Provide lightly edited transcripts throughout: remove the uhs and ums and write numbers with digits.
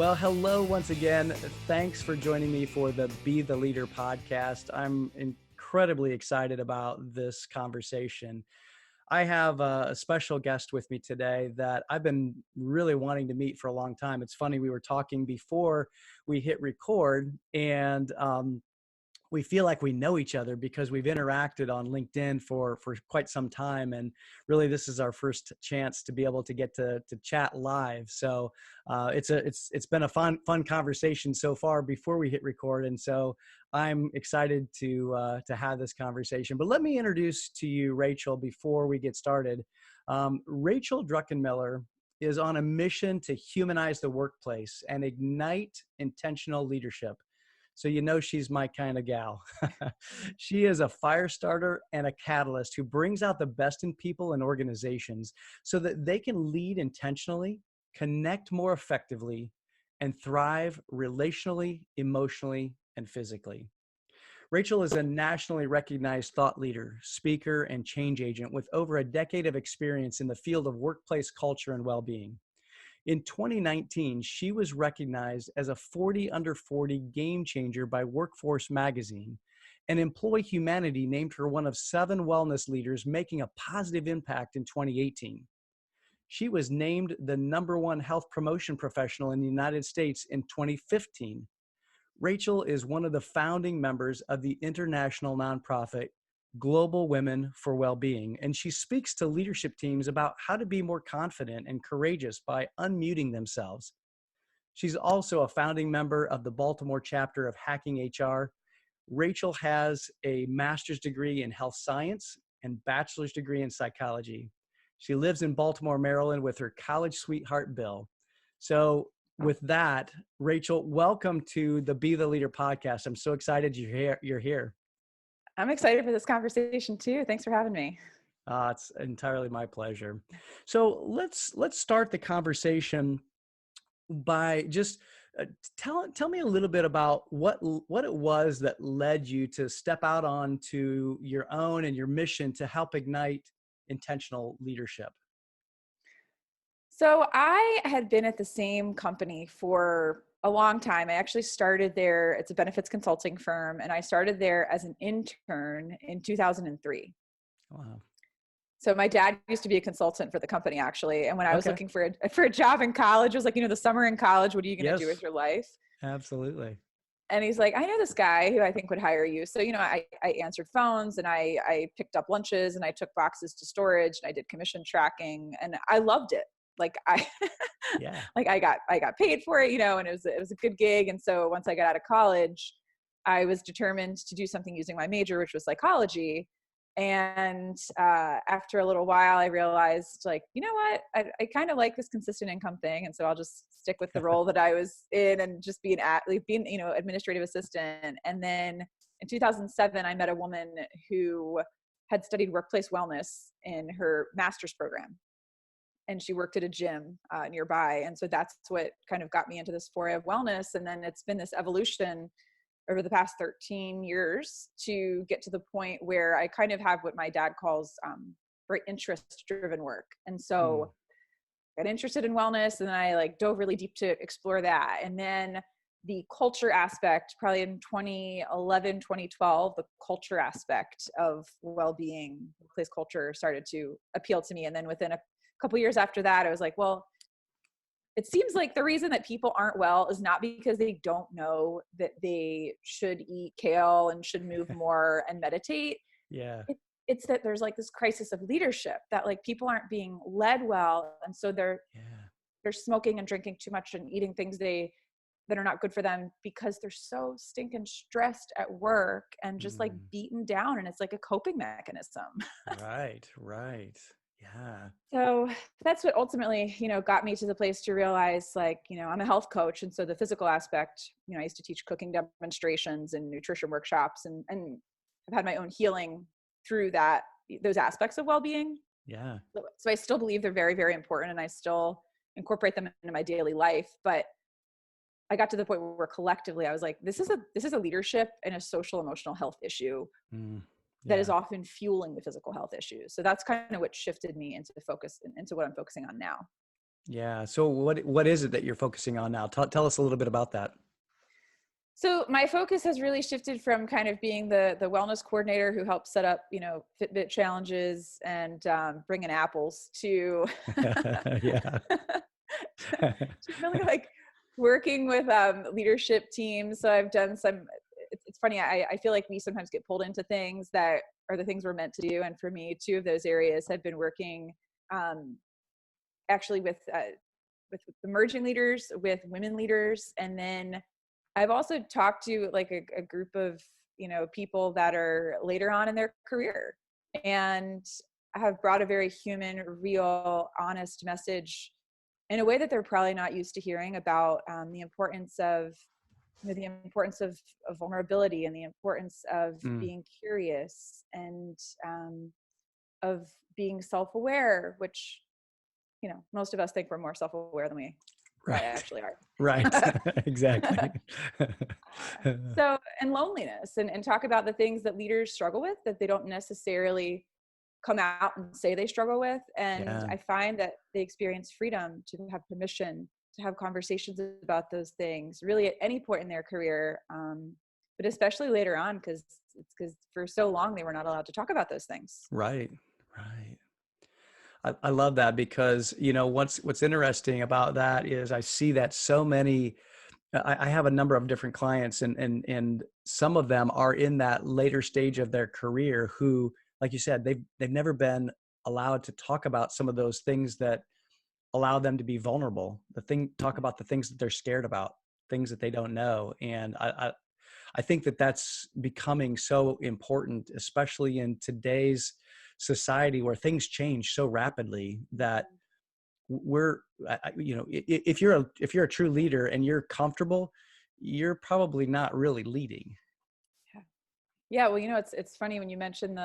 Well, hello once again. Thanks for joining me for the Be the Leader podcast. I'm incredibly excited about this conversation. I have a special guest with me today that I've been really wanting to meet for a long time. It's funny, we were talking before we hit record, and we feel like we know each other because we've interacted on LinkedIn for quite some time, and really this is our first chance to be able to get to chat live. So it's been a fun conversation so far before we hit record, and so I'm excited to have this conversation. But let me introduce to you Rachel before we get started. Rachel Druckenmiller is on a mission to humanize the workplace and ignite intentional leadership. So you know she's my kind of gal. She is a fire starter and a catalyst who brings out the best in people and organizations so that they can lead intentionally, connect more effectively, and thrive relationally, emotionally, and physically. Rachel is a nationally recognized thought leader, speaker, and change agent with over a decade of experience in the field of workplace culture and well-being. In 2019, she was recognized as a 40 under 40 game changer by Workforce magazine, and Employ Humanity named her one of 7 wellness leaders making a positive impact in 2018. She was named the #1 health promotion professional in the United States in 2015. Rachel is one of the founding members of the international nonprofit Global Women for Wellbeing, and she speaks to leadership teams about how to be more confident and courageous by unmuting themselves. She's also a founding member of the Baltimore chapter of Hacking HR. Rachel has a master's degree in health science and bachelor's degree in psychology. She lives in Baltimore, Maryland with her college sweetheart, Bill. So with that, Rachel, welcome to the Be the Leader podcast. I'm so excited you're here. I'm excited for this conversation too. Thanks for having me. It's entirely my pleasure. So let's start the conversation by just tell me a little bit about what it was that led you to step out onto your own and your mission to help ignite intentional leadership. So I had been at the same company for a long time. I actually started there. It's a benefits consulting firm, and I started there as an intern in 2003. Wow. So my dad used to be a consultant for the company, actually. And when I was Okay. looking for a job in college, it was like, the summer in college, what are you going to do Yes, with your life? absolutely. And he's like, I know this guy who I think would hire you. So, I answered phones, and I picked up lunches, and I took boxes to storage, and I did commission tracking, and I loved it. Like Yeah. like I got paid for it, and it was a good gig. And so once I got out of college, I was determined to do something using my major, which was psychology. And after a little while, I realized, like, you know what, I kind of like this consistent income thing, and so I'll just stick with the role that I was in and just being administrative assistant. And then in 2007, I met a woman who had studied workplace wellness in her master's program, and she worked at a gym nearby. And so that's what kind of got me into this foray of wellness. And then it's been this evolution over the past 13 years to get to the point where I kind of have what my dad calls very interest-driven work. And so I got interested in wellness, and then I dove really deep to explore that. And then the culture aspect, probably in 2011, 2012, the culture aspect of well-being, workplace culture, started to appeal to me. And then within a couple years after that, I was like, well, it seems like the reason that people aren't well is not because they don't know that they should eat kale and should move more and meditate. Yeah. It's that there's this crisis of leadership, that people aren't being led well. And so they're smoking and drinking too much and eating things that are not good for them because they're so stinking stressed at work and just beaten down. And it's like a coping mechanism. Right. Yeah. So that's what ultimately, got me to the place to realize, I'm a health coach. And so the physical aspect, I used to teach cooking demonstrations and nutrition workshops, and I've had my own healing through those aspects of well-being. Yeah. So I still believe they're very, very important, and I still incorporate them into my daily life. But I got to the point where collectively I was like, this is a leadership and a social emotional health issue that is often fueling the physical health issues. So that's kind of what shifted me into what I'm focusing on now. Yeah. So what is it that you're focusing on now? Tell us a little bit about that. So my focus has really shifted from kind of being the wellness coordinator who helps set up, Fitbit challenges and bring in apples to Yeah. to really like working with leadership teams. So I've done some. It's funny. I feel like we sometimes get pulled into things that are the things we're meant to do. And for me, two of those areas have been working um, actually with emerging leaders, with women leaders, and then I've also talked to like a group of, people that are later on in their career and have brought a very human, real, honest message in a way that they're probably not used to hearing about the importance of, of vulnerability and the importance of Mm, being curious and of being self-aware, which, most of us think we're more self-aware than we probably right. actually are. Right. Exactly. So, and loneliness and talk about the things that leaders struggle with that they don't necessarily come out and say they struggle with. And Yeah. I find that they experience freedom to have permission to have conversations about those things really at any point in their career. But especially later on, because for so long they were not allowed to talk about those things. Right. Right. I love that because, what's interesting about that is I see that so many, I have a number of different clients and some of them are in that later stage of their career who, like you said, they've never been allowed to talk about some of those things that allow them to be vulnerable, talk about the things that they're scared about, things that they don't know. And I think that that's becoming so important, especially in today's society where things change so rapidly that we're, if you're a true leader and you're comfortable, you're probably not really leading. Yeah. Yeah. Well, it's funny when you mention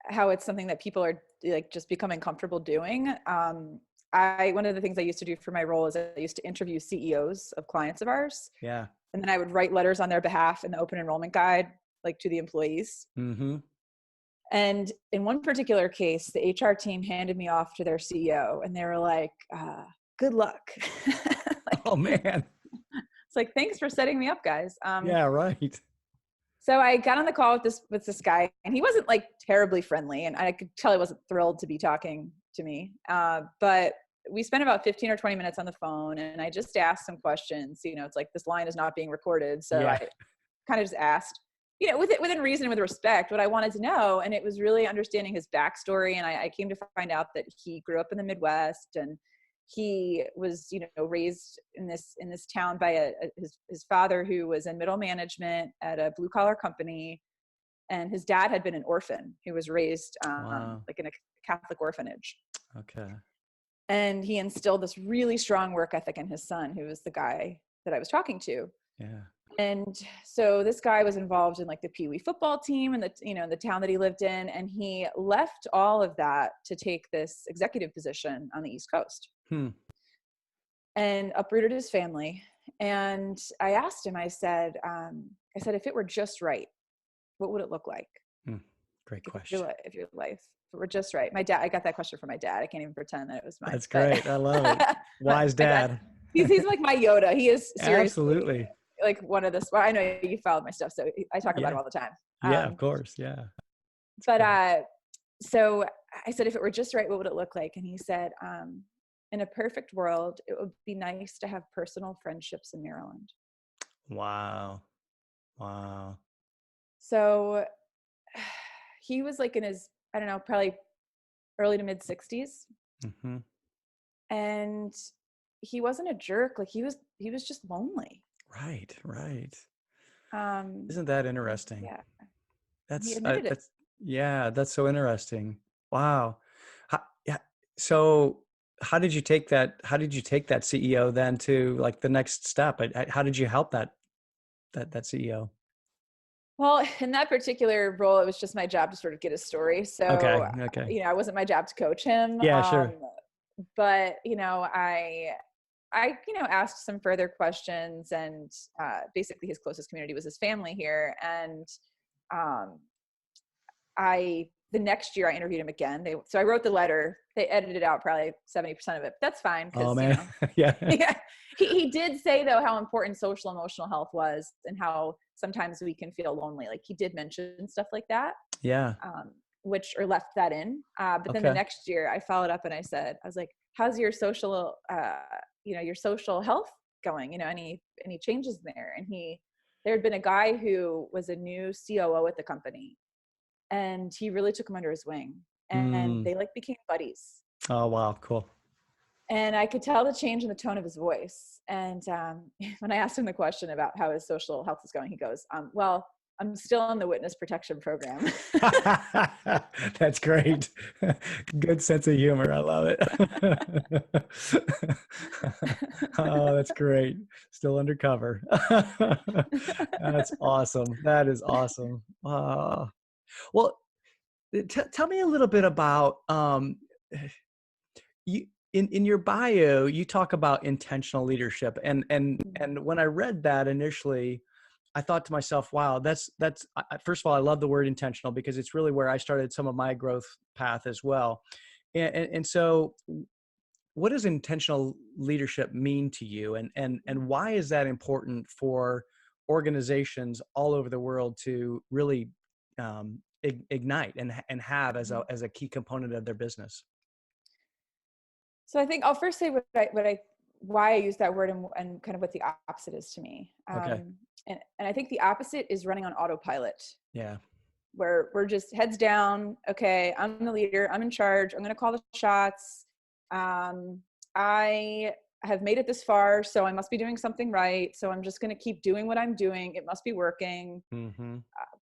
how it's something that people are like just becoming comfortable doing. One of the things I used to do for my role is I used to interview CEOs of clients of ours. Yeah. And then I would write letters on their behalf in the open enrollment guide, like to the employees. Mm-hmm. And in one particular case, the HR team handed me off to their CEO and they were like, good luck. Oh Like, man. it's like, thanks for setting me up, guys. Yeah. Right. So I got on the call with this guy and he wasn't like terribly friendly. And I could tell he wasn't thrilled to be talking to me. But we spent about 15 or 20 minutes on the phone and I just asked some questions. It's like this line is not being recorded. So Yeah. I kind of just asked, within reason, with respect, what I wanted to know. And it was really understanding his backstory. And I came to find out that he grew up in the Midwest and he was, raised in this town by his father who was in middle management at a blue collar company. And his dad had been an orphan who was raised Wow. like in a Catholic orphanage. Okay. And he instilled this really strong work ethic in his son, who was the guy that I was talking to. Yeah. And so this guy was involved in like the Pee Wee football team and the town that he lived in. And he left all of that to take this executive position on the East Coast and uprooted his family. And I asked him, I said, if it were just right, what would it look like? Hmm. Great question. If your life, if it were just right. My dad, I got that question from my dad. I can't even pretend that it was mine, That's but great. I love it. my Wise dad, dad. he's like my Yoda. He is seriously Absolutely. like one of the, well, I know you followed my stuff, so I talk about Yeah. him all the time. Yeah, of course. Yeah. That's But great. so I said, if it were just right, what would it look like? And he said, in a perfect world, it would be nice to have personal friendships in Maryland. Wow. Wow. So he was like in his, I don't know, probably early to mid 60s. Mm-hmm. And he wasn't a jerk. Like he was just lonely. Right. Right. Um, Isn't that interesting? yeah, he That's admitted it. that's yeah, that's so interesting. Wow. Yeah. So how did you take that CEO then to like the next step? How did you help that CEO? Well, in that particular role, it was just my job to sort of get his story. Okay. So, Okay. it wasn't my job to coach him. Yeah, sure. But, I asked some further questions and basically his closest community was his family here. And um, I the next year I interviewed him again. So I wrote the letter. They edited out probably 70% of it. But that's fine Oh because, man. Yeah. yeah. He did say though how important social emotional health was and how sometimes we can feel lonely. Like he did mention stuff like that, Yeah. um, which or left that in. But then the Okay. next year I followed up and I was like, how's your social, your social health going? Any changes there? And there had been a guy who was a new COO at the company, and he really took him under his wing, and Mm. they like became buddies. Oh, wow. Cool. And I could tell the change in the tone of his voice. And when I asked him the question about how his social health is going, he goes, well, I'm still in the witness protection program. That's great. Good sense of humor. I love it. Oh, that's great. Still undercover. That's awesome. That is awesome. Well, tell me a little bit about you in your bio. You talk about intentional leadership, and when I read that initially, I thought to myself, wow, first of all, I love the word intentional because it's really where I started some of my growth path as well. And so what does intentional leadership mean to you? And why is that important for organizations all over the world to really ignite and have as a key component of their business? So I think I'll first say why I use that word and kind of what the opposite is to me. Okay. And I think the opposite is running on autopilot, Yeah. where we're just heads down. Okay, I'm the leader. I'm in charge. I'm going to call the shots. I have made it this far, so I must be doing something right. So I'm just going to keep doing what I'm doing. It must be working. Mm-hmm.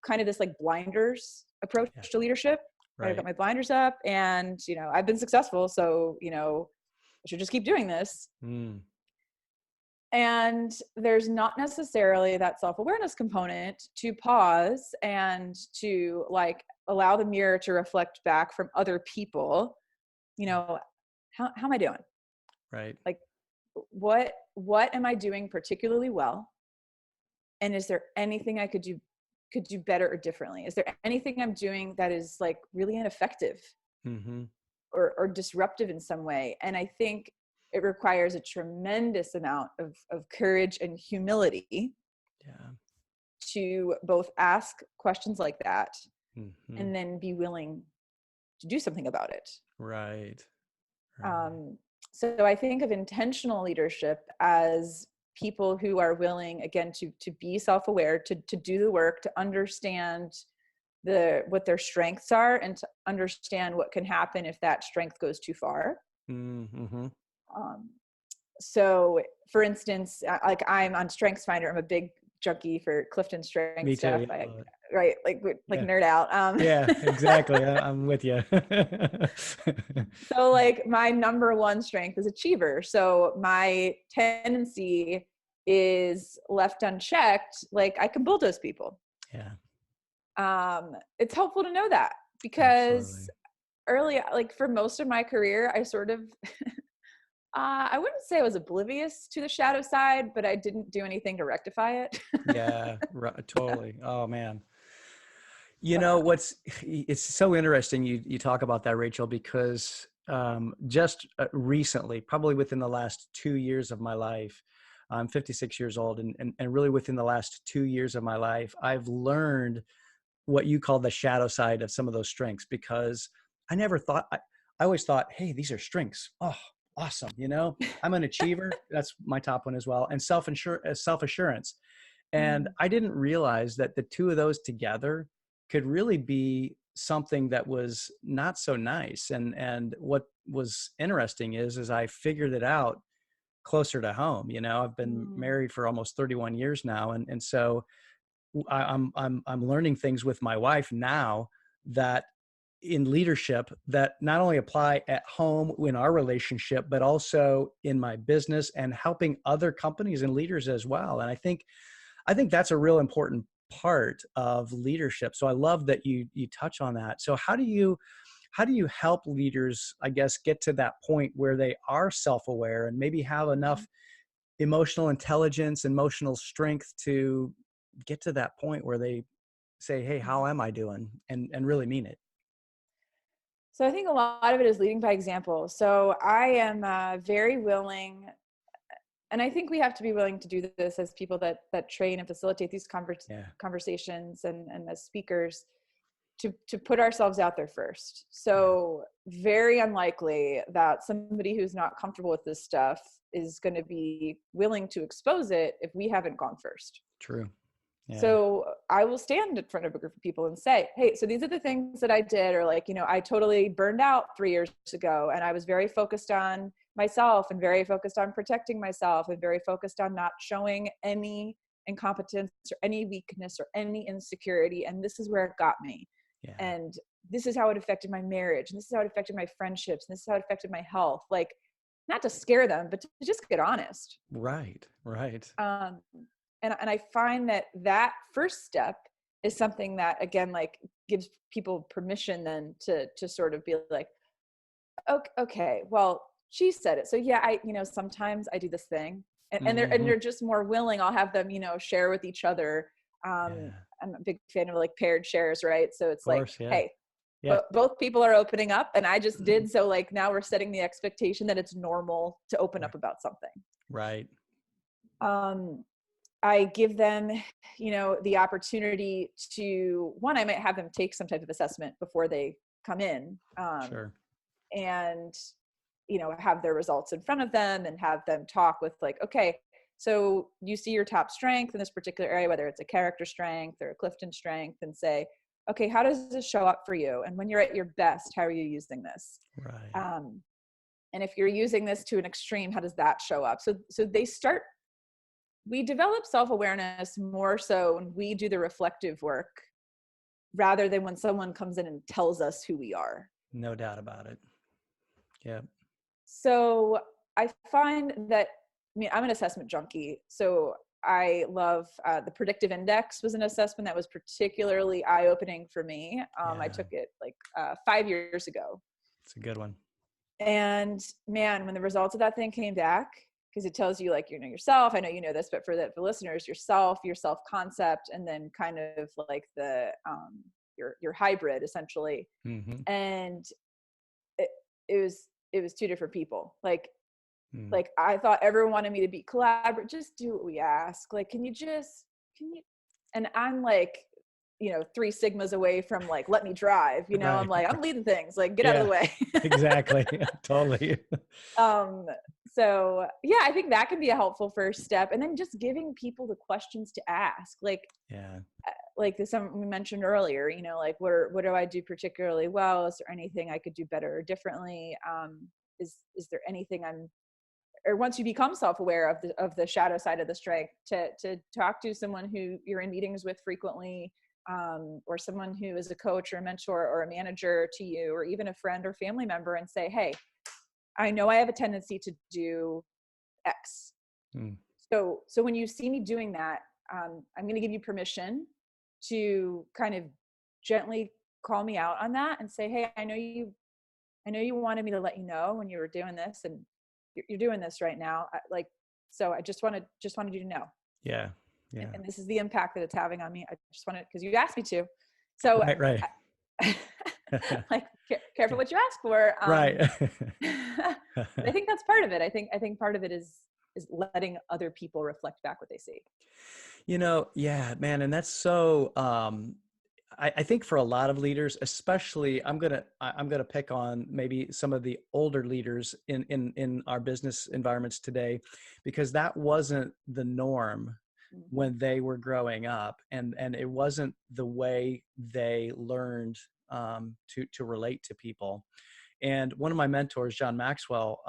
Kind of this like blinders approach Yeah. to leadership. Right? I've got Right. my blinders up, and I've been successful. So I should just keep doing this. Mm. And there's not necessarily that self-awareness component to pause and to like allow the mirror to reflect back from other people. How am I doing? Right. Like, what am I doing particularly well? And is there anything I could do better or differently? Is there anything I'm doing that is like really ineffective Mm-hmm. or disruptive in some way? And I think it requires a tremendous amount of courage and humility Yeah. to both ask questions like that Mm-hmm. and then be willing to do something about it. Right. Right. Um, so I think of intentional leadership as people who are willing, again, to be self-aware, to do the work, to understand what their strengths are, and to understand what can happen if that strength goes too far. Mm-hmm. Um, so, for instance, like I'm on StrengthsFinder. I'm a big junkie for Clifton Strength Me too. stuff. Yeah, I love it. Right, like Yeah. nerd out. Yeah, exactly. I'm with you. So like my number one strength is achiever. So my tendency is left unchecked. Like I can bulldoze people. Yeah, It's helpful to know that because absolutely. early, like for most of my career, I sort of, I wouldn't say I was oblivious to the shadow side, but I didn't do anything to rectify it. Yeah, right, totally. Oh man. But It's so interesting you talk about that, Rachel, because just recently, probably within the last 2 years of my life, I'm 56 years old, and really within the last 2 years of my life, I've learned what you call the shadow side of some of those strengths, because I never thought, I always thought, hey, these are strengths. Oh, awesome. I'm an achiever. That's my top one as well. And self-assurance. And mm, I didn't realize that the two of those together could really be something that was not so nice. And what was interesting is I figured it out closer to home. I've been mm, married for almost 31 years now. And so I'm learning things with my wife now that in leadership that not only apply at home in our relationship, but also in my business and helping other companies and leaders as well. And I think that's a real important part of leadership. So I love that you touch on that. So how do you help leaders, I guess, get to that point where they are self-aware and maybe have enough emotional intelligence, emotional strength to get to that point where they say, hey, how am I doing? And really mean it. So I think a lot of it is leading by example. So I am very willing, and I think we have to be willing to do this as people that train and facilitate these Yeah. conversations, and as speakers, to put ourselves out there first. Yeah. So very unlikely that somebody who's not comfortable with this stuff is going to be willing to expose it if we haven't gone first. True. Yeah. So I will stand in front of a group of people and say, hey, so these are the things that I did, or like, I totally burned out 3 years ago, and I was very focused on myself and very focused on protecting myself and very focused on not showing any incompetence or any weakness or any insecurity. And this is where it got me. Yeah. And this is how it affected my marriage. And this is how it affected my friendships. And this is how it affected my health. Like, not to scare them, but to just get honest. Right. Right. And I find that first step is something that, again, like, gives people permission then to sort of be like, okay, well, she said it. So yeah, sometimes I do this thing, and they're just more willing. I'll have them, share with each other. Yeah. I'm a big fan of like paired shares, right? So it's Of course. like, Yeah. hey, Yeah. both people are opening up, and I just did. So like now we're setting the expectation that it's normal to open up about something. Right. I give them, the opportunity to, one, I might have them take some type of assessment before they come in, Sure. and, have their results in front of them and have them talk with like, okay, so you see your top strength in this particular area, whether it's a character strength or a Clifton strength, and say, okay, how does this show up for you? And when you're at your best, how are you using this? Right. And if you're using this to an extreme, how does that show up? So we develop self-awareness more so when we do the reflective work rather than when someone comes in and tells us who we are. No doubt about it. Yeah. So I find that, I'm an assessment junkie. So I love the predictive index was an assessment that was particularly eye-opening for me. I took it like 5 years ago. It's a good one. And man, when the results of that thing came back, because it tells you like, yourself, I know you know this, but for listeners, your self-concept, and then kind of like the your hybrid essentially. Mm-hmm. And it was two different people. Like I thought everyone wanted me to be collaborative, just do what we ask. Like, can you, and I'm like, 3 sigmas away from like, let me drive, Right. I'm like, I'm leading things, like, get out of the way. Exactly. Totally. So yeah, I think that can be a helpful first step. And then just giving people the questions to ask, like, like something we mentioned earlier, like, what do I do particularly well? Is there anything I could do better or differently? Is there anything or once you become self-aware of the shadow side of the strength, to talk to someone who you're in meetings with frequently, or someone who is a coach or a mentor or a manager to you, or even a friend or family member, and say, hey, I know I have a tendency to do X. So when you see me doing that, I'm going to give you permission to kind of gently call me out on that and say, hey, I know you wanted me to let you know when you were doing this, and you're doing this right now. So I just wanted you to know. Yeah. Yeah. And this is the impact that it's having on me. I just wanted, because you asked me to. So right. Like, careful what you ask for. Right. I think that's part of it. I think part of it is letting other people reflect back what they see. Yeah, man. And that's so, I think for a lot of leaders, especially, I'm gonna pick on maybe some of the older leaders in our business environments today, because that wasn't the norm when they were growing up, and it wasn't the way they learned to relate to people. And one of my mentors, John Maxwell,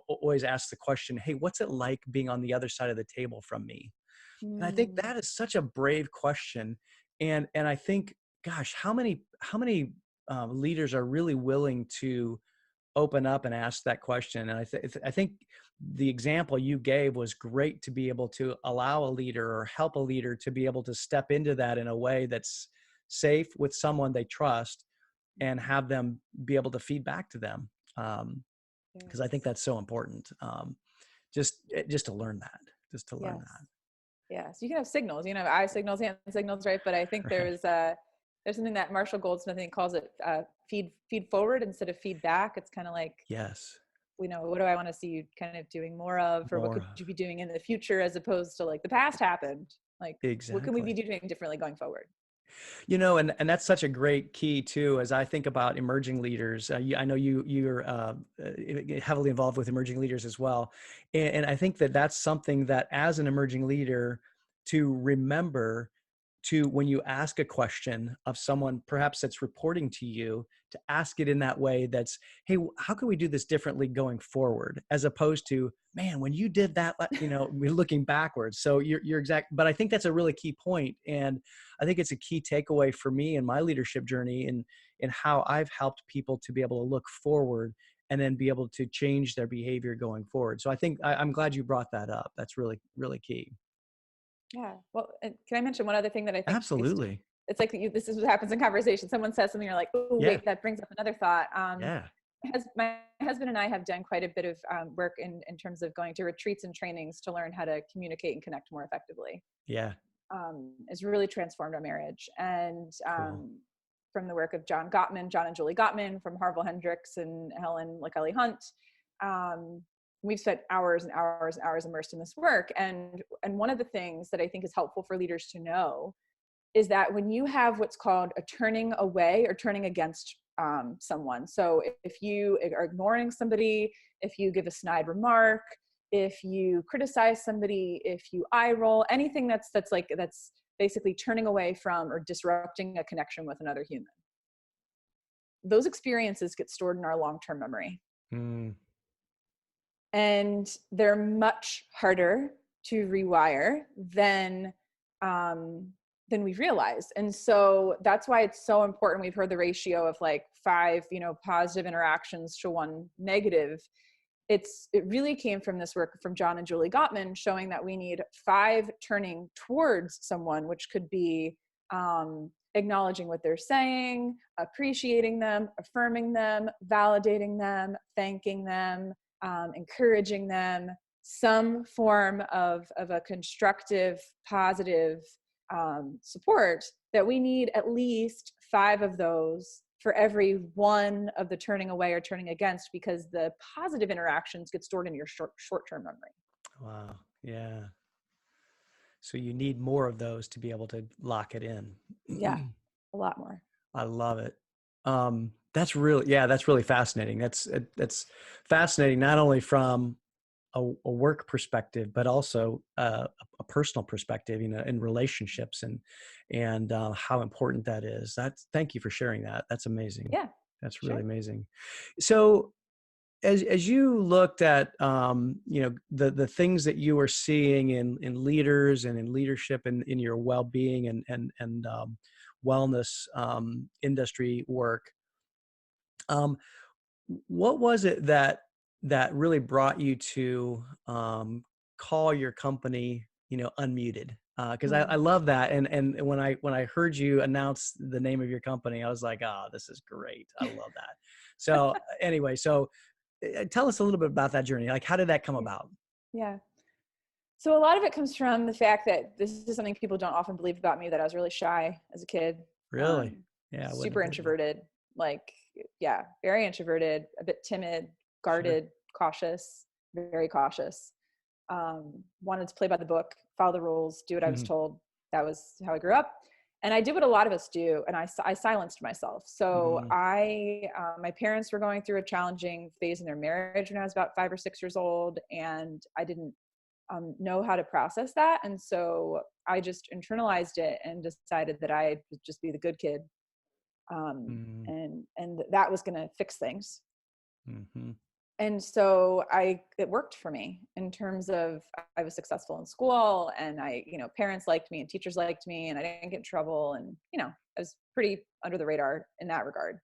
always asks the question, hey, what's it like being on the other side of the table from me? And I think that is such a brave question. And I think, gosh, how many leaders are really willing to open up and ask that question? And I think the example you gave was great, to be able to allow a leader or help a leader to be able to step into that in a way that's safe with someone they trust, and have them be able to feed back to them. Because I think that's so important. Just to learn that, learn that. Yeah. So you can have signals, eye signals, hand signals, right? But I think there's There's something that Marshall Goldsmith, I think, calls it feed forward instead of feedback. It's kind of like, Yes. what do I want to see you kind of doing more of, or what More could of. you be doing in the future, as opposed to like the past happened. Like, what can we be Exactly. doing differently going forward? And that's such a great key too, as I think about emerging leaders. I know you're heavily involved with emerging leaders as well. And I think that that's something that as an emerging leader to remember to, when you ask a question of someone perhaps that's reporting to you, to ask it in that way that's, hey, how can we do this differently going forward, as opposed to, man, when you did that, we're looking backwards. So you're exact, but I think that's a really key point. And I think it's a key takeaway for me in my leadership journey, in how I've helped people to be able to look forward and then be able to change their behavior going forward. So I think I'm glad you brought that up. That's really, really key. Yeah. Well, and can I mention one other thing that I think is, Absolutely. it's like this is what happens in conversation. Someone says something, you're like, oh, Yeah. wait, that brings up another thought. Yeah. My husband and I have done quite a bit of work in terms of going to retreats and trainings to learn how to communicate and connect more effectively. Yeah. Has really transformed our marriage. And Cool. from the work of John and Julie Gottman, from Harville Hendricks and Helen LaKelly Hunt, we've spent hours and hours and hours immersed in this work. And one of the things that I think is helpful for leaders to know is that when you have what's called a turning away or turning against someone. So if you are ignoring somebody, if you give a snide remark, if you criticize somebody, if you eye roll, anything that's basically turning away from or disrupting a connection with another human, those experiences get stored in our long-term memory. Mm. And they're much harder to rewire than we realize. And so that's why it's so important. We've heard the ratio of like 5, positive interactions to 1 negative. It really came from this work from John and Julie Gottman, showing that we need 5 turning towards someone, which could be acknowledging what they're saying, appreciating them, affirming them, validating them, thanking them, encouraging them, some form of a constructive, positive support. That we need at least 5 of those for every 1 of the turning away or turning against, because the positive interactions get stored in your short-term memory. Wow. Yeah. So you need more of those to be able to lock it in. Yeah, a lot more. I love it. That's really fascinating. That's fascinating, not only from a work perspective, but also a personal perspective, in relationships, and how important that is. Thank you for sharing that. That's amazing. Yeah, That's sure. really amazing. So as you looked at, the things that you were seeing in leaders and in leadership and in your well-being and wellness industry work, what was it that really brought you to call your company, Unmuted? Because I love that, and when I heard you announce the name of your company, I was like, oh, this is great. I love that. So anyway, tell us a little bit about that journey. Like, how did that come about? Yeah. So a lot of it comes from the fact that this is something people don't often believe about me, that I was really shy as a kid. Really? Yeah. Super introverted, very introverted, a bit timid, guarded, cautious, very cautious. Wanted to play by the book, follow the rules, do what I was told. That was how I grew up. And I did what a lot of us do, and I silenced myself. So my parents were going through a challenging phase in their marriage when I was about 5 or 6 years old, and I didn't know how to process that. And so I just internalized it and decided that I would just be the good kid. And that was going to fix things. And so it worked for me in terms of I was successful in school, and parents liked me and teachers liked me, and I didn't get in trouble. And, I was pretty under the radar in that regard.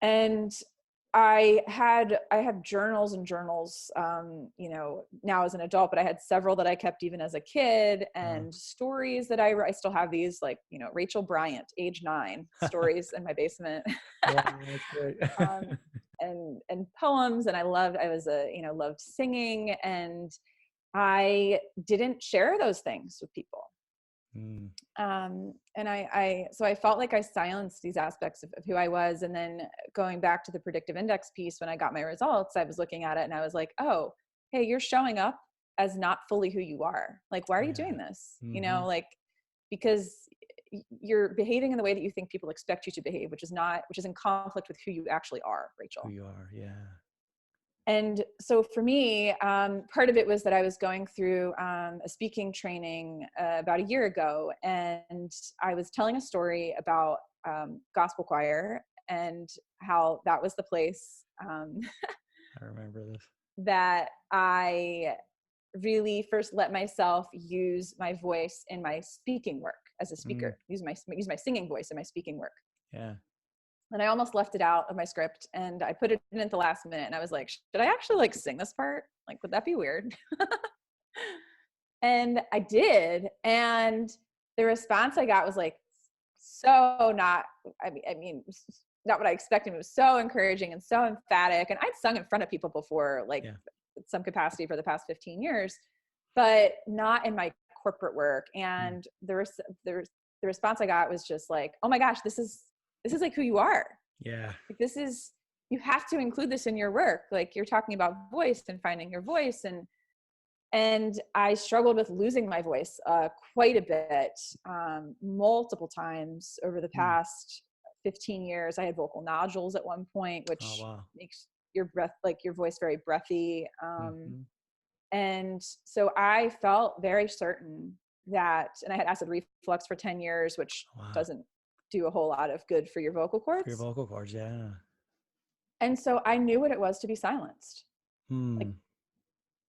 And I have journals and journals, now as an adult, but I had several that I kept even as a kid, and stories that I still have these, like, Rachel Bryant, age 9, stories in my basement. Yeah, that's great. And poems. And loved singing, and I didn't share those things with people. Mm. So I felt like I silenced these aspects of who I was. And then going back to the predictive index piece, when I got my results, I was looking at it and I was like, oh, hey, you're showing up as not fully who you are. Like, why are you Yeah. doing this? Mm-hmm. Like, because you're behaving in the way that you think people expect you to behave, which is in conflict with who you actually are, Who Rachel. you are. Yeah. And so for me, part of it was that I was going through a speaking training about a year ago, and I was telling a story about gospel choir and how that was the place I remember this. that I really first let myself use my voice in my speaking work as a Mm. speaker, use my singing voice in my speaking work. Yeah. And I almost left it out of my script, and I put it in at the last minute, and I was like, should I actually like sing this part? Like, would that be weird? And I did. And the response I got was like, so not, I mean, not what I expected. It was so encouraging and so emphatic. And I'd sung in front of people before, like Yeah. some capacity for the past 15 years, but not in my corporate work. Mm. And the response I got was just like, oh my gosh, this is like who you are. Yeah. Like, you have to include this in your work. Like, you're talking about voice and finding your voice. And I struggled with losing my voice quite a bit, multiple times over the Mm. past 15 years. I had vocal nodules at one point, Oh, which wow. makes your voice very breathy. Mm-hmm. And so I felt very certain that, and I had acid reflux for 10 years, which Wow. doesn't do a whole lot of good for your vocal For your cords. vocal cords. Yeah. And so I knew what it was to be silenced, like Hmm.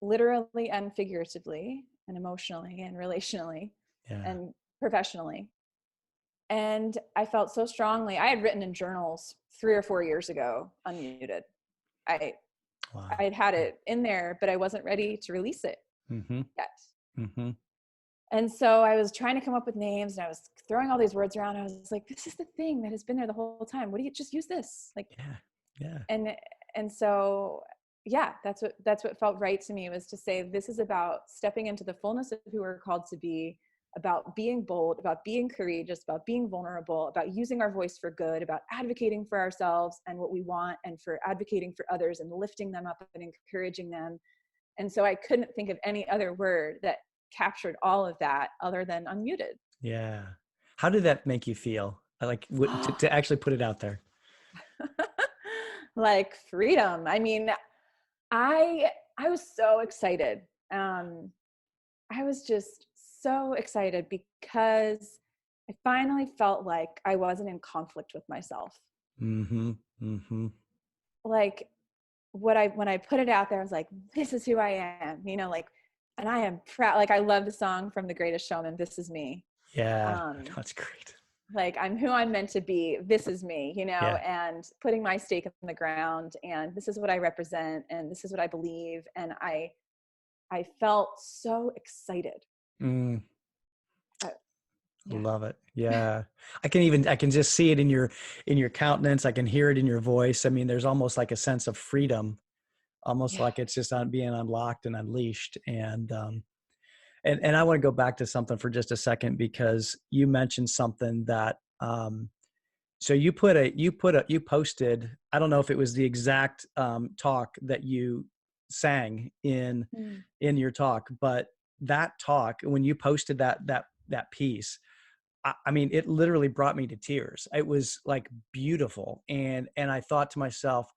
literally and figuratively and emotionally and relationally Yeah. and professionally. And I felt so strongly. I had written in journals 3 or 4 years ago, unmuted. I Wow. I had it in there, but I wasn't ready to release it Mm-hmm. yet. Mm-hmm. And so I was trying to come up with names, and I was throwing all these words around. I was like, this is the thing that has been there the whole time. What do you just use this? Like, Yeah. Yeah. and so yeah, that's what felt right to me, was to say, this is about stepping into the fullness of who we're called to be, about being bold, about being courageous, about being vulnerable, about using our voice for good, about advocating for ourselves and what we want, and for advocating for others and lifting them up and encouraging them. And so I couldn't think of any other word that captured all of that other than unmuted. Yeah. How did that make you feel? Like to actually put it out there. Like freedom. I mean, I I was so excited. I was just so excited because I finally felt like I wasn't in conflict with myself. Mm-hmm. Mm-hmm. Like, when I put it out there, I was like, this is who I am, like, and I am proud. Like, I love the song from The Greatest Showman, This Is Me. Yeah. Um, That's great. like, I'm who I'm meant to be. This is me, Yeah. and putting my stake in the ground, and this is what I represent, and this is what I believe. And I felt so excited. Mm. Uh, yeah. Love it. Yeah. I can just see it in your countenance. I can hear it in your voice. I mean, there's almost like a sense of freedom, almost Yeah. like it's just on being unlocked and unleashed. And I want to go back to something for just a second, because you mentioned something that, so you posted, I don't know if it was the exact, talk that you sang Mm. in your talk, but that talk, when you posted that piece, I mean, it literally brought me to tears. It was like beautiful. And I thought to myself,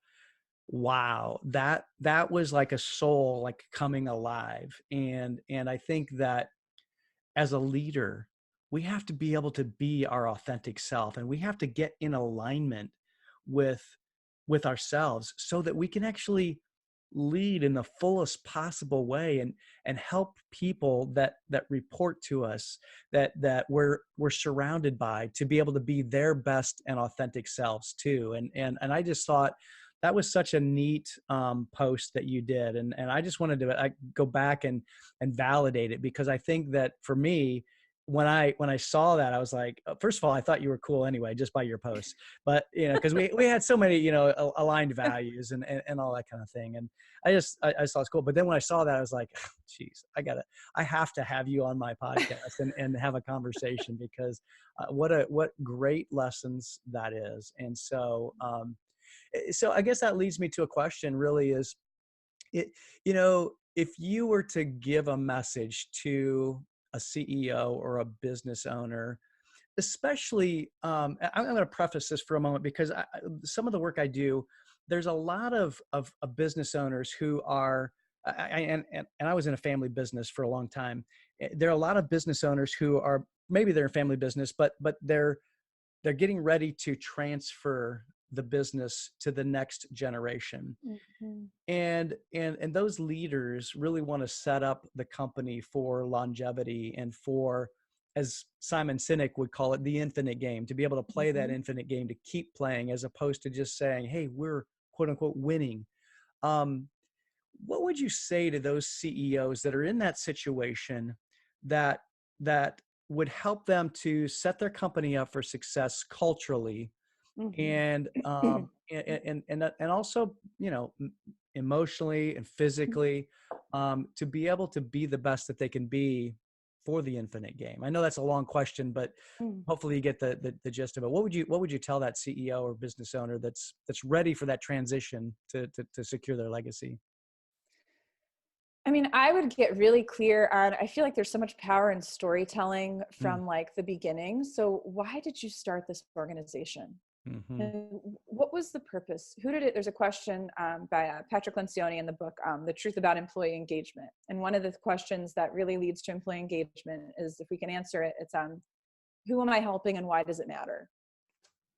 wow, that was like a soul, like coming alive. And I think that as a leader, we have to be able to be our authentic self, and we have to get in alignment with ourselves so that we can actually lead in the fullest possible way, and help people that report to us, that we're surrounded by, to be able to be their best and authentic selves too. And I just thought that was such a neat, post that you did. And I just wanted to go back and validate it, because I think that for me, when I saw that, I was like, first of all, I thought you were cool anyway, just by your posts. But because we had so many aligned values and all that kind of thing, and I saw it's cool. But then when I saw that, I was like, geez, I have to have you on my podcast and have a conversation, because what great lessons that is. And so I guess that leads me to a question. Really, is it if you were to give a message to a CEO or a business owner, especially, I'm going to preface this for a moment, because some of the work I do, there's a lot of business owners who are, and I was in a family business for a long time. There are a lot of business owners who are, maybe they're in family business, but they're getting ready to transfer the business to the next generation. Mhm. And those leaders really want to set up the company for longevity and for, as Simon Sinek would call it, the infinite game, to be able to play that Mhm. infinite game, to keep playing, as opposed to just saying, hey, we're quote unquote winning. um, what would you say to those CEOs that are in that situation, that that would help them to set their company up for success culturally, Mhm. and also, emotionally and physically, to be able to be the best that they can be for the infinite game? I know that's a long question, but Mm. hopefully you get the gist of it. What would you tell that CEO or business owner that's ready for that transition to secure their legacy? I mean, I would get really clear on, I feel like there's so much power in storytelling Mm, from like the beginning. So why did you start this organization? mm-hmm, And what was the purpose? Who did it? There's a question by Patrick Lencioni in the book, The Truth About Employee Engagement. And one of the questions that really leads to employee engagement is, if we can answer it, it's who am I helping and why does it matter?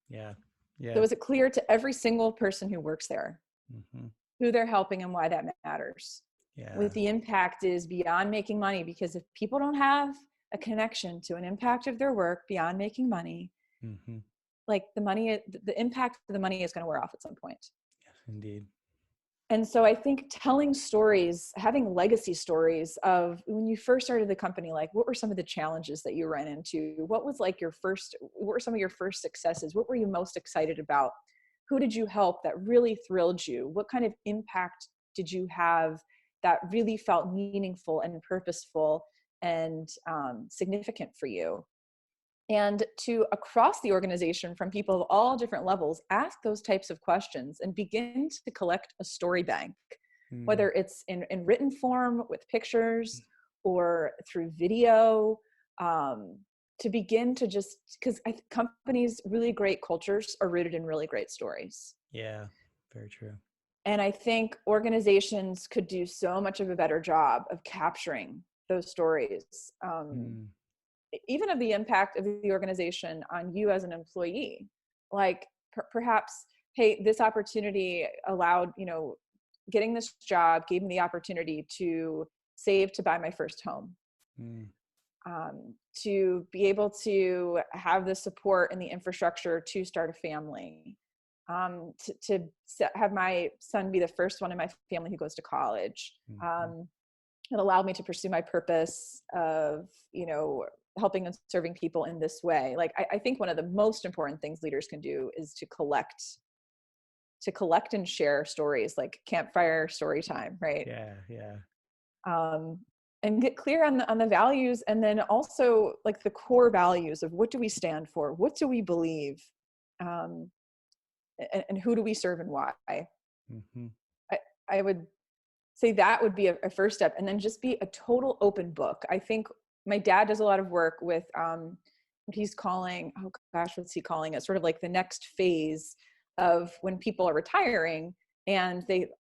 yeah, So yeah, is it clear to every single person who works there mm-hmm, who they're helping and why that matters? yeah, With the impact is beyond making money, because if people don't have a connection to an impact of their work beyond making money, mm-hmm, like the impact of the money is going to wear off at some point. yes, indeed. And so I think telling stories, having legacy stories of when you first started the company, like what were some of the challenges that you ran into? What were some of your first successes? What were you most excited about? Who did you help that really thrilled you? What kind of impact did you have that really felt meaningful and purposeful and significant for you? And to across the organization, from people of all different levels, ask those types of questions and begin to collect a story bank, Mm, whether it's in written form with pictures or through video, um, to begin to just, because companies, really great cultures are rooted in really great stories. yeah, very true. And I think organizations could do so much of a better job of capturing those stories. Mm, Even of the impact of the organization on you as an employee. Like perhaps, hey, this opportunity allowed, getting this job gave me the opportunity to save to buy my first home, mm, to be able to have the support and the infrastructure to start a family, to have my son be the first one in my family who goes to college. mhm. It allowed me to pursue my purpose of, helping and serving people in this way. Like, I think one of the most important things leaders can do is to collect and share stories, like campfire story time, right? Yeah, yeah. Um, and get clear on the values, and then also like the core values of what do we stand for, what do we believe, um, and who do we serve and why. Mhm. I, I would say that would be a first step, and then just be a total open book. I think my dad does a lot of work with what he's calling, oh gosh, what's he calling it, sort of like the next phase of when people are retiring and they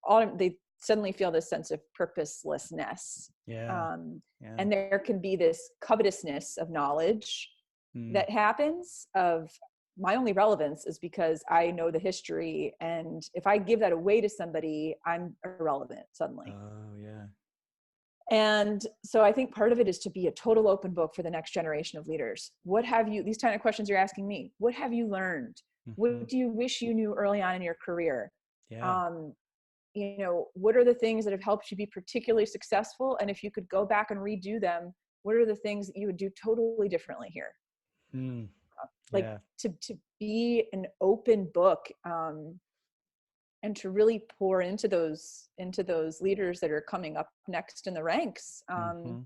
suddenly feel this sense of purposelessness, Yeah, um, yeah. and there can be this covetousness of knowledge Mm. that happens of, my only relevance is because I know the history. And if I give that away to somebody, I'm irrelevant suddenly. Oh, yeah. And so I think part of it is to be a total open book for the next generation of leaders. What have you, these kind of questions you're asking me, what have you learned? Mhm. What do you wish you knew early on in your career? Yeah. Um, what are the things that have helped you be particularly successful? And if you could go back and redo them, what are the things that you would do totally differently here? Mm, Like yeah. to be an open book, and to really pour into those leaders that are coming up next in the ranks, Mm-hmm.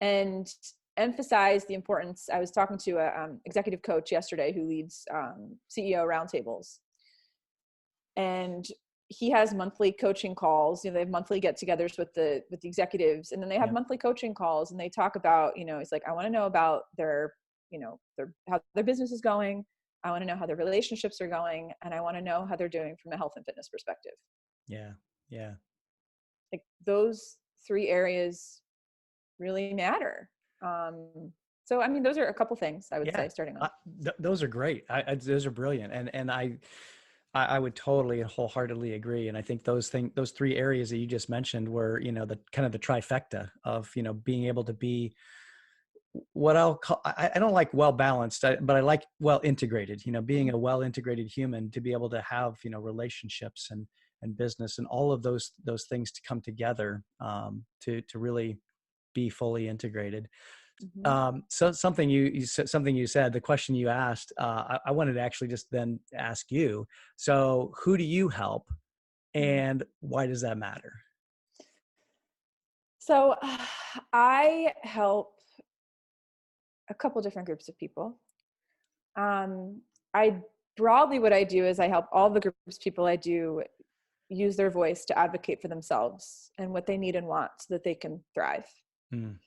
and emphasize the importance. I was talking to a executive coach yesterday who leads CEO roundtables, and he has monthly coaching calls. They have monthly get-togethers with the executives, and then they have Yep. monthly coaching calls, and they talk about, he's like, I want to know about their, how their business is going. I want to know how their relationships are going, and I want to know how they're doing from a health and fitness perspective. Yeah. Yeah. Like those three areas really matter. So, I mean, those are a couple things I would Yeah. say starting off. Those are great. Those are brilliant. And I would totally and wholeheartedly agree. And I think those three areas that you just mentioned were, the kind of the trifecta of, being able to be what I'll call, I don't like well balanced, but I like well integrated, being a well integrated human, to be able to have, relationships and business and all of those things to come together, to really be fully integrated. Mm-hmm. So something you said, the question you asked, I wanted to actually just then ask you. So who do you help, and why does that matter? So I help a couple different groups of people. I broadly, what I do is I help all the groups of people I do use their voice to advocate for themselves and what they need and want so that they can thrive. Mm,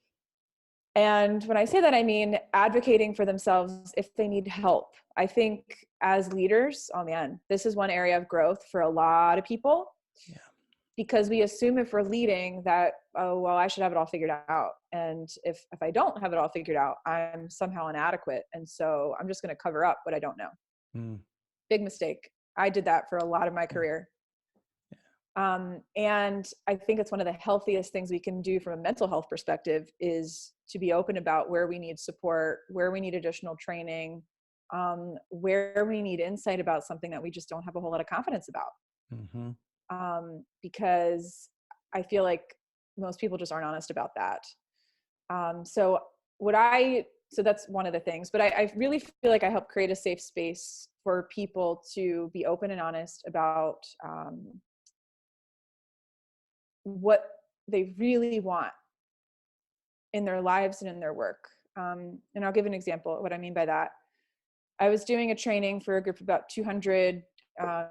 And when I say that, I mean advocating for themselves if they need help. I think as leaders, oh man, this is one area of growth for a lot of people, yeah. because we assume if we're leading that, oh, well, I should have it all figured out. And if I don't have it all figured out, I'm somehow inadequate. And so I'm just going to cover up what I don't know. Mm, Big mistake. I did that for a lot of my yeah. career. And I think it's one of the healthiest things we can do from a mental health perspective is to be open about where we need support, where we need additional training, where we need insight about something that we just don't have a whole lot of confidence about. Mm-hmm. Because I feel like most people just aren't honest about that. So that's one of the things, but I really feel like I help create a safe space for people to be open and honest about what they really want in their lives and in their work. And I'll give an example of what I mean by that. I was doing a training for a group of about 200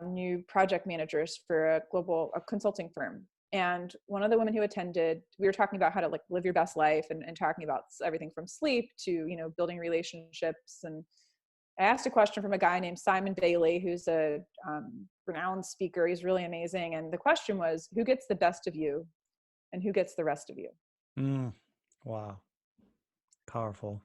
new project managers for a consulting firm. And one of the women who attended, we were talking about how to like live your best life and talking about everything from sleep to, building relationships. And I asked a question from a guy named Simon Bailey, who's a renowned speaker. He's really amazing. And the question was, who gets the best of you and who gets the rest of you? Mm, wow. Powerful.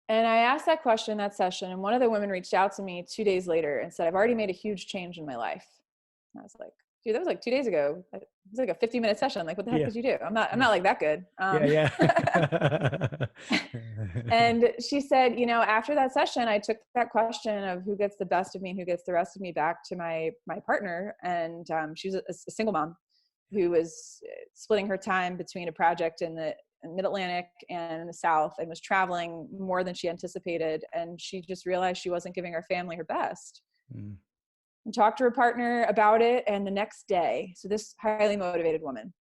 And I asked that question in that session, and one of the women reached out to me 2 days later and said, I've already made a huge change in my life. And I was like, dude, that was like 2 days ago. It was like a 50-minute session. Like, what the heck Yeah. did you do? I'm not Yeah. like that good. Yeah. And she said, after that session, I took that question of who gets the best of me and who gets the rest of me back to my partner. And she was a single mom who was splitting her time between a project in the Mid-Atlantic and in the South, and was traveling more than she anticipated. And she just realized she wasn't giving her family her best. Mm, And talked to her partner about it. And the next day, so this highly motivated woman,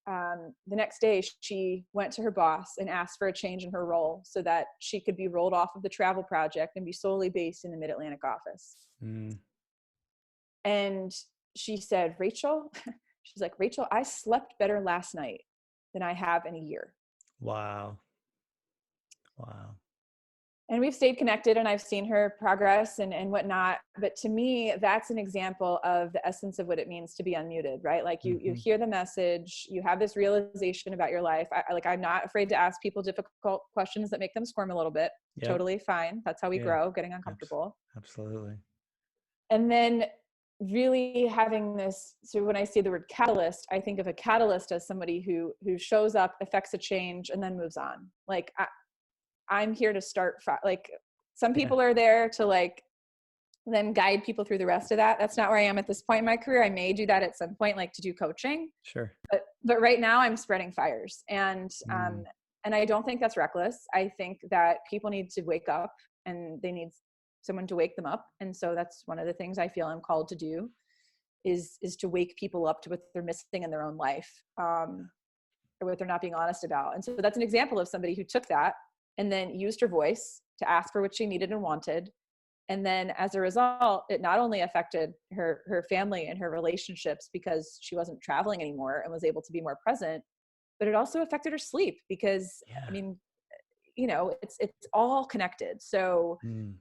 the next day she went to her boss and asked for a change in her role so that she could be rolled off of the travel project and be solely based in the Mid-Atlantic office. mm, And she said, Rachel, she's like, Rachel, I slept better last night than I have in a year. wow. Wow. And we've stayed connected, and I've seen her progress and whatnot. But to me, that's an example of the essence of what it means to be unmuted, right? Like you Mm-hmm. hear the message, you have this realization about your life. I'm not afraid to ask people difficult questions that make them squirm a little bit. Yep. Totally fine. That's how we Yeah. grow, getting uncomfortable. Absolutely. And then really having this, so when I say the word catalyst, I think of a catalyst as somebody who shows up, affects a change, and then moves on. Like I'm here to start, like some people are there to like then guide people through the rest of that. That's not where I am at this point in my career. I may do that at some point, like to do coaching. Sure. But right now I'm spreading fires. And And I don't think that's reckless. I think that people need to wake up, and they need someone to wake them up. And so that's one of the things I feel I'm called to do, is to wake people up to what they're missing in their own life, or what they're not being honest about. And so that's an example of somebody who took that and then used her voice to ask for what she needed and wanted. And then as a result, it not only affected her family and her relationships because she wasn't traveling anymore and was able to be more present, but it also affected her sleep because, I Yeah. mean, it's all connected. So Mm.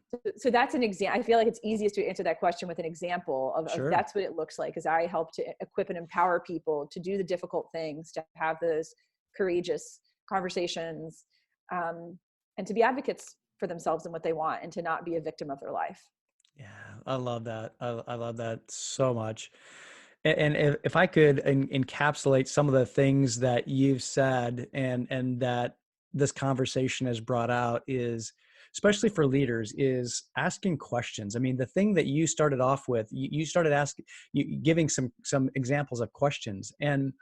that's an example. I feel like it's easiest to answer that question with an example of Sure. that's what it looks like, as I help to equip and empower people to do the difficult things, to have those courageous conversations, and to be advocates for themselves and what they want, and to not be a victim of their life. Yeah, I love that. I love that so much. And if I could encapsulate some of the things that you've said and that this conversation has brought out, is especially for leaders, is asking questions. I mean, the thing that you started off with, you started asking, giving some examples of questions, and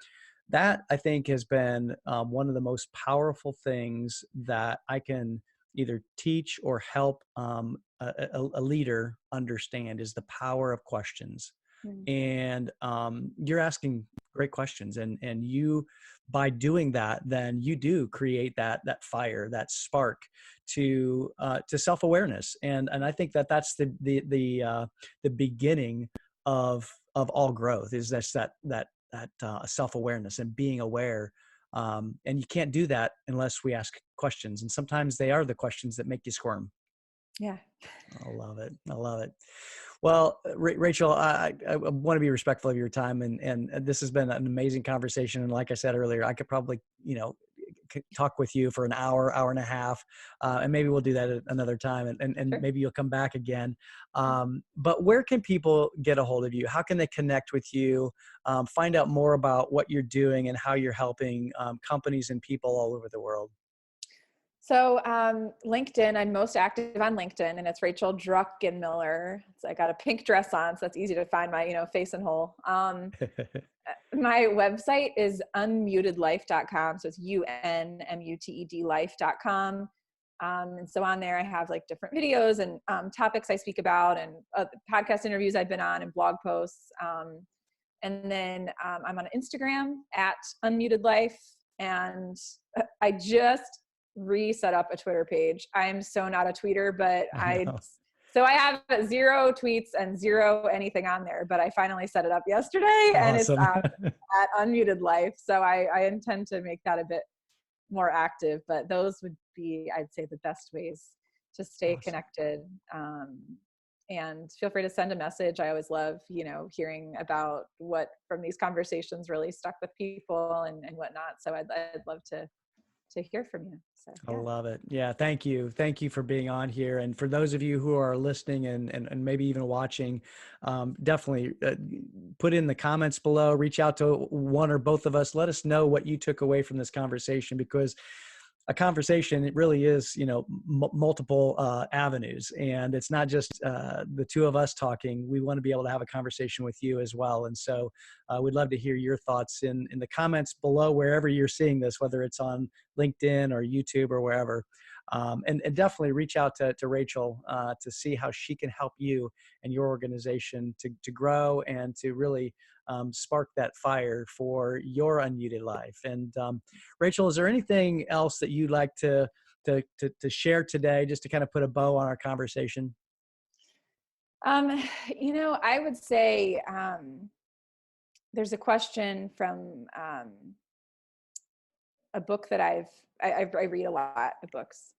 that I think has been one of the most powerful things that I can either teach or help a leader understand, is the power of questions. Mm. And you're asking great questions, and you, by doing that, then you do create that fire, that spark to self-awareness. And I think that that's the beginning of all growth, is that self-awareness and being aware. And you can't do that unless we ask questions, and sometimes they are the questions that make you squirm. Yeah. I love it. I love it. Well, Rachel, I want to be respectful of your time, and this has been an amazing conversation. And like I said earlier, I could probably, talk with you for an hour, hour and a half, and maybe we'll do that at another time, and Sure. maybe you'll come back again. But where can people get a hold of you? How can they connect with you, find out more about what you're doing and how you're helping companies and people all over the world? So LinkedIn, I'm most active on LinkedIn, and it's Rachel Druckenmiller. So I got a pink dress on, so that's easy to find my, face and whole. My website is unmutedlife.com. So it's UNMUTED life.com. And so on there, I have like different videos and topics I speak about, and podcast interviews I've been on, and blog posts. And then I'm on Instagram at unmutedlife. And I just reset up a Twitter page. I'm so not a tweeter, but I know. so I have 0 tweets and 0 anything on there, but I finally set it up yesterday, and it's Awesome. at Unmuted Life. So I intend to make that a bit more active, but those would be, I'd say, the best ways to stay Awesome. connected. And feel free to send a message. I always love, hearing about what from these conversations really stuck with people and whatnot. So I'd love to hear from you. So I yeah. love it. Yeah. Thank you. Thank you for being on here. And for those of you who are listening and maybe even watching, definitely put in the comments below, reach out to one or both of us. Let us know what you took away from this conversation, because a conversation, it really is, multiple avenues, and it's not just the two of us talking. We want to be able to have a conversation with you as well. And so we'd love to hear your thoughts in the comments below, wherever you're seeing this, whether it's on LinkedIn or YouTube or wherever. And definitely reach out to Rachel to see how she can help you and your organization to grow and to really spark that fire for your unmuted life. And Rachel, is there anything else that you'd like to share today, just to kind of put a bow on our conversation? I would say there's a question from a book that I read a lot of books.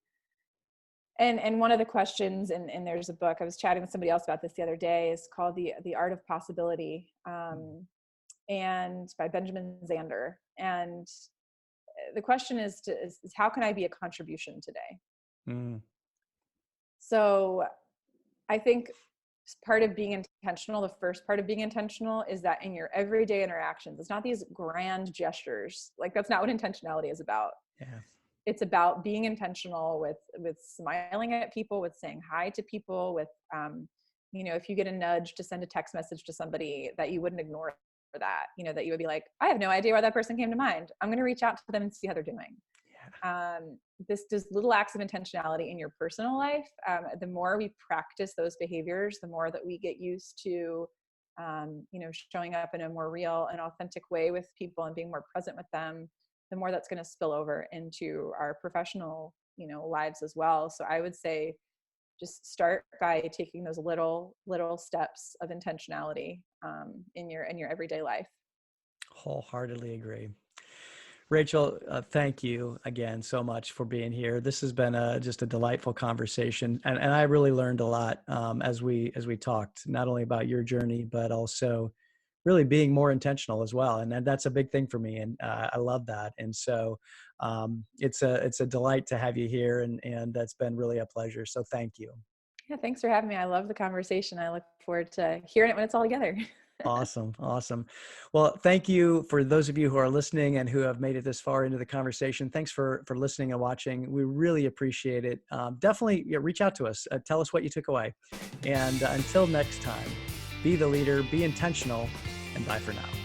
And one of the questions, and there's a book, I was chatting with somebody else about this the other day, is called The Art of Possibility, and by Benjamin Zander. And the question is how can I be a contribution today? Mm. So I think part of being intentional, the first part of being intentional, is that in your everyday interactions, it's not these grand gestures. Like, that's not what intentionality is about. Yeah. It's about being intentional with smiling at people, with saying hi to people, with, if you get a nudge to send a text message to somebody, that you wouldn't ignore that, that you would be like, I have no idea why that person came to mind. I'm going to reach out to them and see how they're doing. this does little acts of intentionality in your personal life. The more we practice those behaviors, the more that we get used to, showing up in a more real and authentic way with people and being more present with them, the more that's going to spill over into our professional, lives as well. So I would say just start by taking those little steps of intentionality in your everyday life. Wholeheartedly agree. Rachel, thank you again so much for being here. This has been just a delightful conversation, and I really learned a lot as we talked, not only about your journey, but also really being more intentional as well. And that's a big thing for me, and I love that. And so it's a delight to have you here, and that's been really a pleasure. So thank you. Yeah, thanks for having me. I love the conversation. I look forward to hearing it when it's all together. Awesome. Awesome. Well, thank you for those of you who are listening and who have made it this far into the conversation. Thanks for listening and watching. We really appreciate it. Definitely reach out to us. Tell us what you took away. And until next time, be the leader, be intentional, and bye for now.